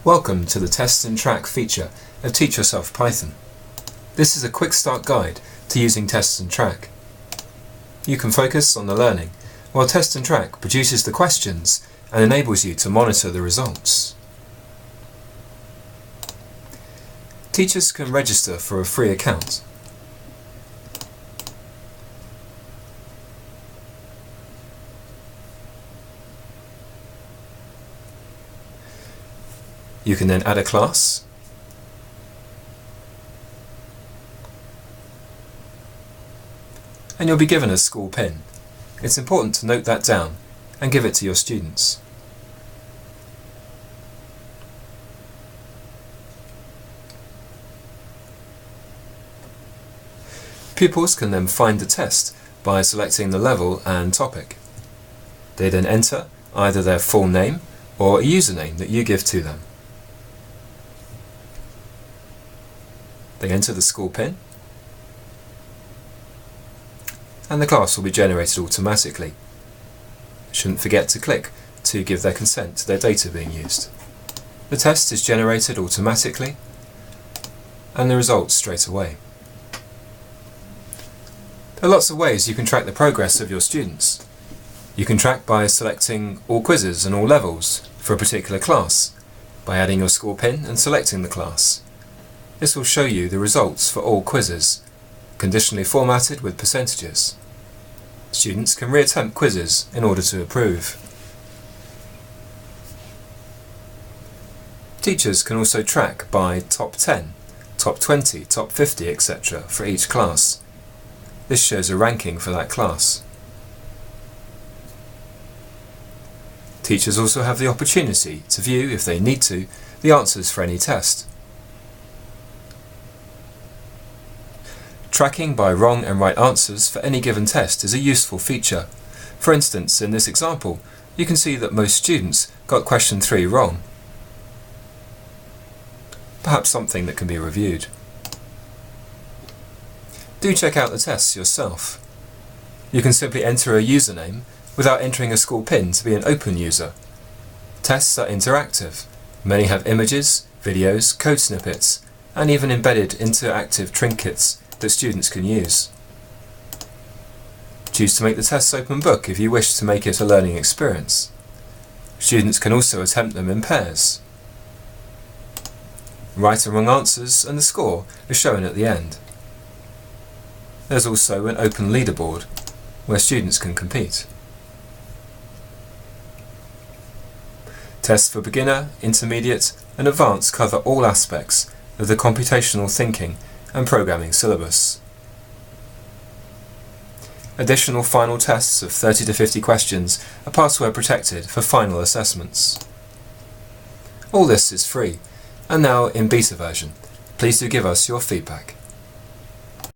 Welcome to the Test and Track feature of Teach Yourself Python. This is a quick start guide to using Test and Track. You can focus on the learning, while Test and Track produces the questions and enables you to monitor the results. Teachers can register for a free account. You can then add a class, and you'll be given a school pin. It's important to note that down and give it to your students. Pupils can then find the test by selecting the level and topic. They then enter either their full name or a username that you give to them. They enter the school pin, and the class will be generated automatically. Shouldn't forget to click to give their consent to their data being used. The test is generated automatically, and the results straight away. There are lots of ways you can track the progress of your students. You can track by selecting all quizzes and all levels for a particular class, by adding your school pin and selecting the class. This will show you the results for all quizzes, conditionally formatted with percentages. Students can reattempt quizzes in order to improve. Teachers can also track by top 10, top 20, top 50, etc. for each class. This shows a ranking for that class. Teachers also have the opportunity to view, if they need to, the answers for any test. Tracking by wrong and right answers for any given test is a useful feature. For instance, in this example, you can see that most students got question 3 wrong. Perhaps something that can be reviewed. Do check out the tests yourself. You can simply enter a username without entering a school pin to be an open user. Tests are interactive. Many have images, videos, code snippets, and even embedded interactive trinkets that students can use. Choose to make the tests open book if you wish to make it a learning experience. Students can also attempt them in pairs. Right and wrong answers and the score are shown at the end. There's also an open leaderboard where students can compete. Tests for beginner, intermediate and advanced cover all aspects of the computational thinking and programming syllabus. Additional final tests of 30 to 50 questions are password protected for final assessments. All this is free and now in beta version. Please do give us your feedback.